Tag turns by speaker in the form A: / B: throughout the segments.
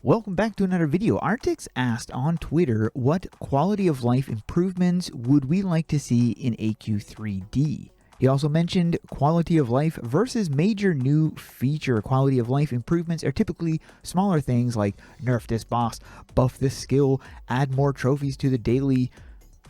A: Welcome back to another video. Artix asked on Twitter, what quality of life improvements would we like to see in AQ3D? He also mentioned quality of life versus major new feature. Quality of life improvements are typically smaller things like nerf this boss, buff this skill, add more trophies to the daily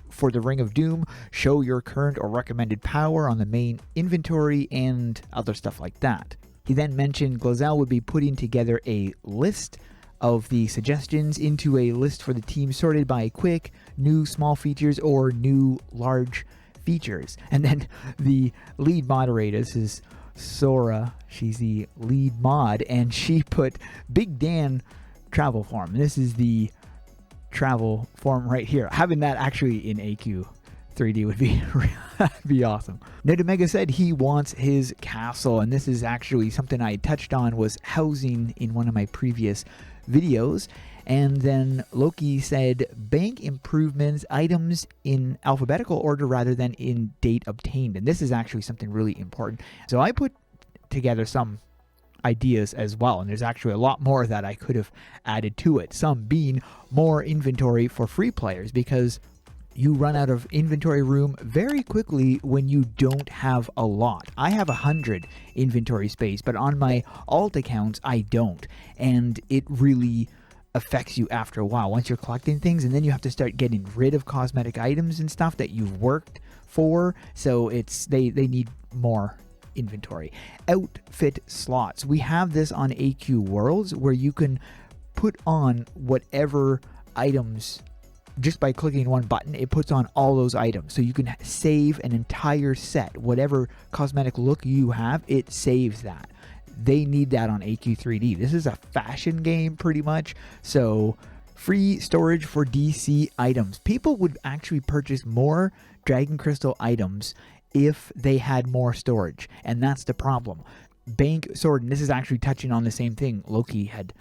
A: for the Ring of Doom, show your current or recommended power on the main inventory, and other stuff like that. He then mentioned Glazel would be putting together a list of the suggestions into a list for the team sorted by quick, new small features, or new large features. And then the lead moderator, this is Sora, she's the lead mod, and she put Big Dan travel form. This is the travel form right here. Having that actually in AQ3D would be awesome. Nedamega said he wants his castle, and this is actually something I touched on, was housing in one of my previous videos. And then Loki said bank improvements, items in alphabetical order rather than in date obtained. And this is actually something really important. So I put together some ideas as well, and there's actually a lot more that I could have added to it. Some being more inventory for free players, because you run out of inventory room very quickly when you don't have a lot. I have 100 inventory space, but on my alt accounts, I don't. And it really affects you after a while once you're collecting things, and then you have to start getting rid of cosmetic items and stuff that you've worked for. So they need more inventory. Outfit slots. We have this on AQ Worlds where you can put on whatever items. Just by clicking one button, it puts on all those items. So you can save an entire set. Whatever cosmetic look you have, it saves that. They need that on AQ3D. This is a fashion game pretty much. So free storage for DC items. People would actually purchase more Dragon Crystal items if they had more storage. And that's the problem. Bank Sword, and this is actually touching on the same thing Loki had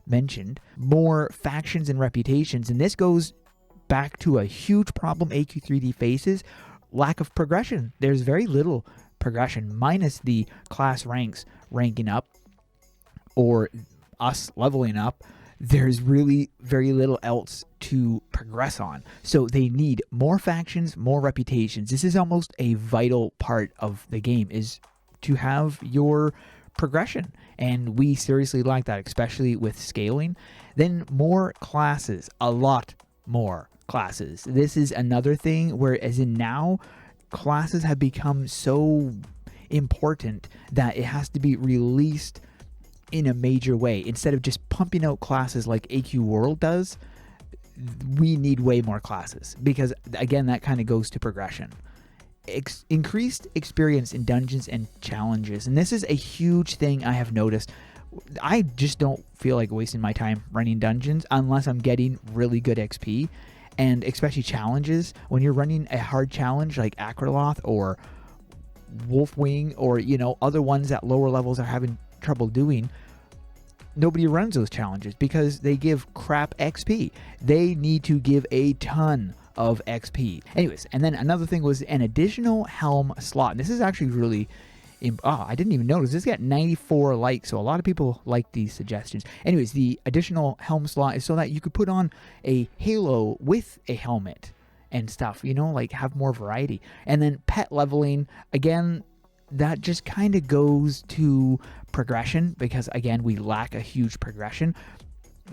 A: mentioned. More factions and reputations. And this goes back to a huge problem AQ3D faces, lack of progression. There's very little progression, minus the class ranks ranking up or us leveling up. There's really very little else to progress on. So they need more factions, more reputations. This is almost a vital part of the game, is to have your progression, and we seriously like that, especially with scaling. Then more classes, a lot more classes. This is another thing where, as in now, classes have become so important that it has to be released in a major way. Instead of just pumping out classes like AQ World does, we need way more classes, because again, that kind of goes to progression. Increased experience in dungeons and challenges, and this is a huge thing I have noticed. I just don't feel like wasting my time running dungeons unless I'm getting really good XP. And especially challenges, when you're running a hard challenge like Akraloth or Wolfwing, or other ones at lower levels are having trouble doing, nobody runs those challenges because they give crap XP. They need to give a ton of XP. Anyways, and then another thing was an additional helm slot. And this is actually really I didn't even notice. This got 94 likes, so a lot of people like these suggestions. Anyways, the additional helm slot is so that you could put on a halo with a helmet and stuff, like have more variety. And then pet leveling, again, that just kind of goes to progression, because again, we lack a huge progression.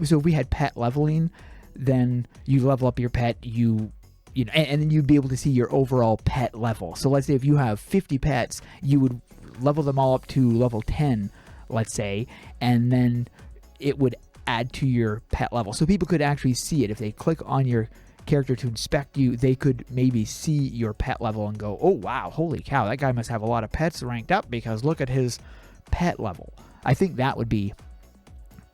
A: So if we had pet leveling, then you level up your pet, and then you'd be able to see your overall pet level. So let's say if you have 50 pets, you would level them all up to level 10, let's say, and then it would add to your pet level. So people could actually see it. If they click on your character to inspect you, they could maybe see your pet level and go, oh wow, holy cow, that guy must have a lot of pets ranked up, because look at his pet level. I think that would be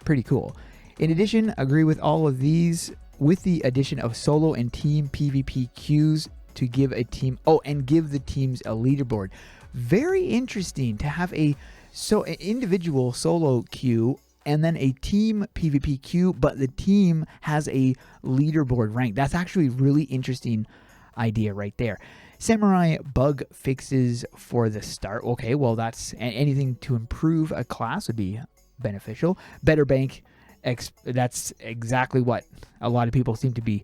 A: pretty cool. In addition, agree with all of these, with the addition of solo and team PvP queues to give a team, and give the teams a leaderboard. Very interesting to have an individual solo queue and then a team PvP queue, but the team has a leaderboard rank. That's actually a really interesting idea right there. Samurai bug fixes for the start. Okay, well, that's anything to improve a class would be beneficial. Better bank That's exactly what a lot of people seem to be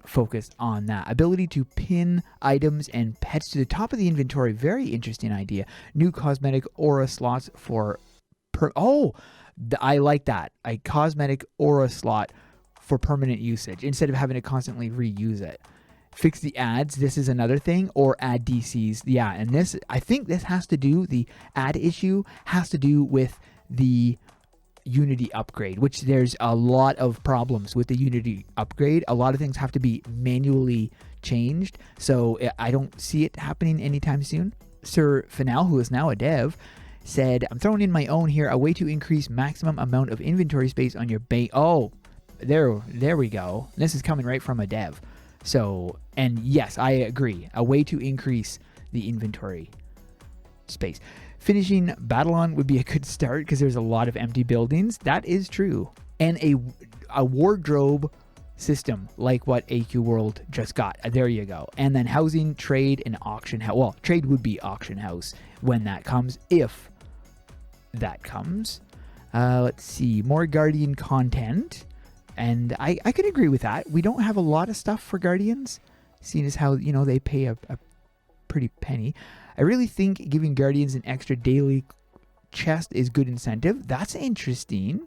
A: focused on. That ability to pin items and pets to the top of the inventory. Very interesting idea. New cosmetic aura slots for I like that. A cosmetic aura slot for permanent usage instead of having to constantly reuse it. Fix the ads. This is another thing. Or add DCs. Yeah, and this, I think this has to do, the ad issue has to do with the Unity upgrade, which there's a lot of problems with the Unity upgrade. A lot of things have to be manually changed, so I don't see it happening anytime soon. Sir Final, who is now a dev, said, I'm throwing in my own here, a way to increase maximum amount of inventory space on your base. Oh, there we go. This is coming right from a dev. So, and yes, I agree. A way to increase the inventory space. Finishing Babylon would be a good start because there's a lot of empty buildings. That is true. And a wardrobe system like what AQ World just got. There you go. And then housing, trade, and auction house. Well, trade would be auction house when that comes, if that comes. Let's see. More Guardian content. And I could agree with that. We don't have a lot of stuff for Guardians, seeing as how, they pay a pretty penny. I really think giving Guardians an extra daily chest is good incentive. That's interesting.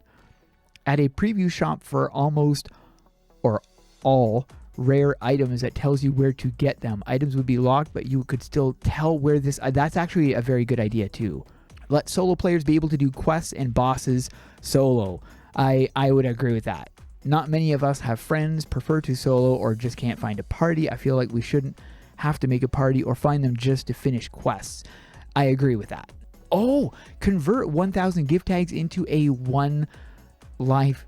A: At a preview shop for almost or all rare items that tells you where to get them. Items would be locked, but you could still tell where this... that's actually a very good idea too. Let solo players be able to do quests and bosses solo. I would agree with that. Not many of us have friends, prefer to solo, or just can't find a party. I feel like we shouldn't have to make a party or find them just to finish quests. I agree with that. Oh, convert 1,000 gift tags into a 1 live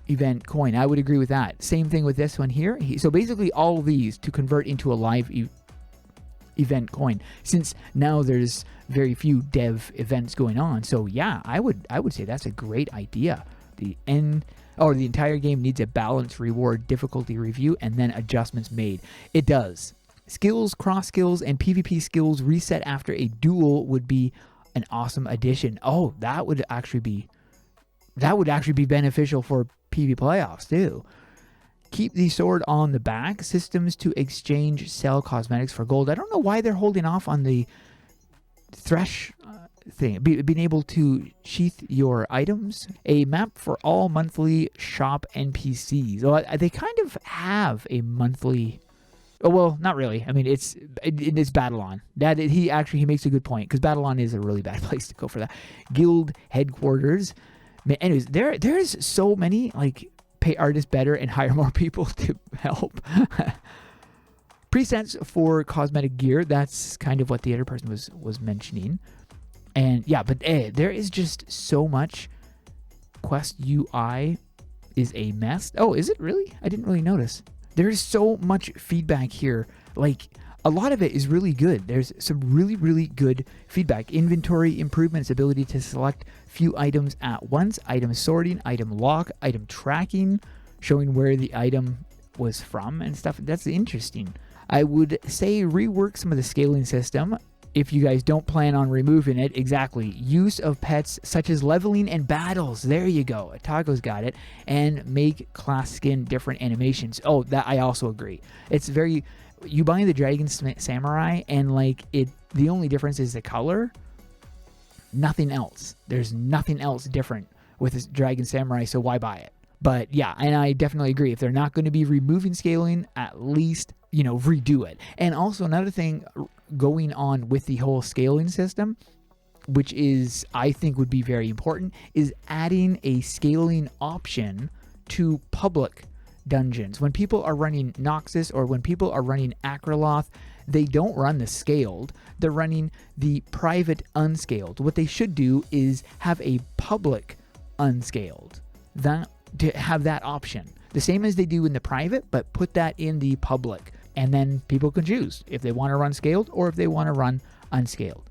A: event coin. I would agree with that. Same thing with this one here. So basically all these to convert into a live event coin, since now there's very few dev events going on. So yeah, I would say that's a great idea. The entire game needs a balanced reward difficulty review and then adjustments made. It does. Skills, cross skills, and PvP skills reset after a duel would be an awesome addition. Oh, that would actually be beneficial for PvP playoffs too. Keep the sword on the back. Systems to exchange, sell cosmetics for gold. I don't know why they're holding off on the thresh thing. Being able to sheath your items. A map for all monthly shop NPCs. Well, they kind of have a monthly... Oh, well, not really. I mean, it's Babylon. He makes a good point, because Babylon is a really bad place to go for that. Guild headquarters. Anyways, there's so many, like, pay artists better and hire more people to help. Presets for cosmetic gear. That's kind of what the other person was mentioning. And yeah, but there is just so much. Quest UI is a mess. Oh, is it really? I didn't really notice. There's so much feedback here. Like, a lot of it is really good. There's some really, really good feedback. Inventory improvements, ability to select few items at once, item sorting, item lock, item tracking, showing where the item was from and stuff. That's interesting. I would say rework some of the scaling system if you guys don't plan on removing it. Exactly. Use of pets such as leveling and battles. There you go. Atago's got it. And make class skin different animations. Oh, that I also agree. It's very... You buy the Dragon Samurai and like it... The only difference is the color. Nothing else. There's nothing else different with this Dragon Samurai, so why buy it? But yeah, and I definitely agree. If they're not going to be removing scaling, at least, redo it. And also another thing going on with the whole scaling system, which is, I think would be very important, is adding a scaling option to public dungeons. When people are running Noxus or when people are running Akraloth, they don't run the scaled. They're running the private unscaled. What they should do is have a public unscaled. To have that option. The same as they do in the private, but put that in the public. And then people can choose if they want to run scaled or if they want to run unscaled.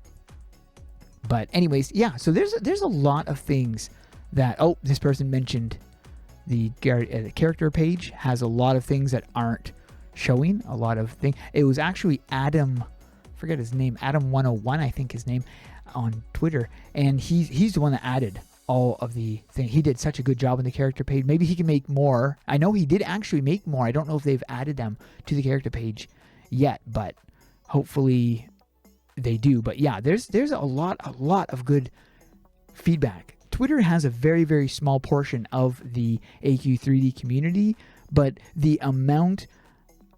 A: But anyways, yeah, so there's a lot of things that... Oh, this person mentioned the character page has a lot of things that aren't showing. A lot of things. It was actually Adam... forget his name. Adam101, I think his name, on Twitter. And he's the one that added all of the thing. He did such a good job on the character page. Maybe he can make more. I know he did actually make more. I don't know if they've added them to the character page yet, but hopefully they do. But yeah, there's a lot of good feedback. Twitter has a very, very small portion of the AQ3D community, but the amount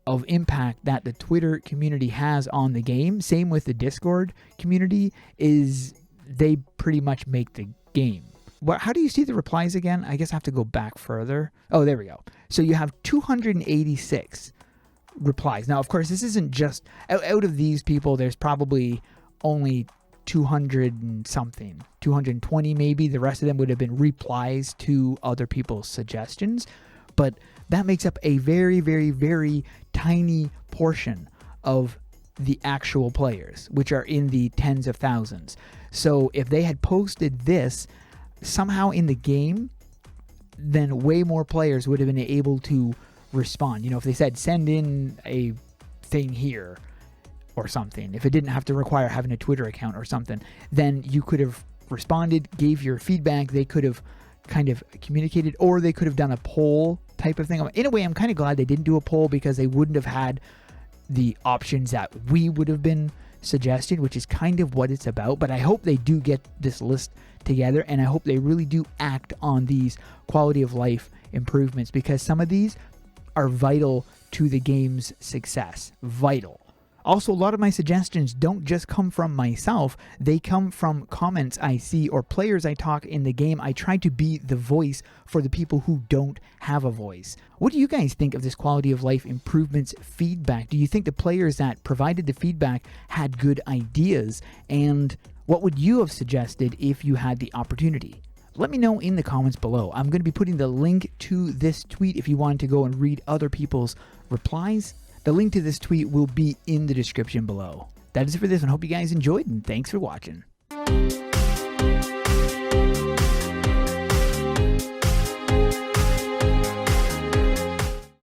A: of impact that the Twitter community has on the game, same with the Discord community, is they pretty much make the game. How do you see the replies again? I guess I have to go back further. Oh, there we go. So you have 286 replies. Now, of course, this isn't just... Out of these people, there's probably only 200 and something. 220 maybe. The rest of them would have been replies to other people's suggestions. But that makes up a very, very, very tiny portion of the actual players, which are in the tens of thousands. So if they had posted this somehow in the game, then way more players would have been able to respond. You know, if they said send in a thing here or something, if it didn't have to require having a Twitter account or something, then you could have responded, gave your feedback, they could have kind of communicated, or they could have done a poll type of thing. In a way, I'm kind of glad they didn't do a poll, because they wouldn't have had the options that we would have been suggested, which is kind of what it's about. But I hope they do get this list together, and I hope they really do act on these quality of life improvements, because some of these are vital to the game's success. Vital. Also, a lot of my suggestions don't just come from myself. They come from comments I see or players I talk in the game. I try to be the voice for the people who don't have a voice. What do you guys think of this quality of life improvements feedback? Do you think the players that provided the feedback had good ideas? And what would you have suggested if you had the opportunity? Let me know in the comments below. I'm going to be putting the link to this tweet if you wanted to go and read other people's replies. The link to this tweet will be in the description below. That is it for this one. Hope you guys enjoyed, and thanks for watching.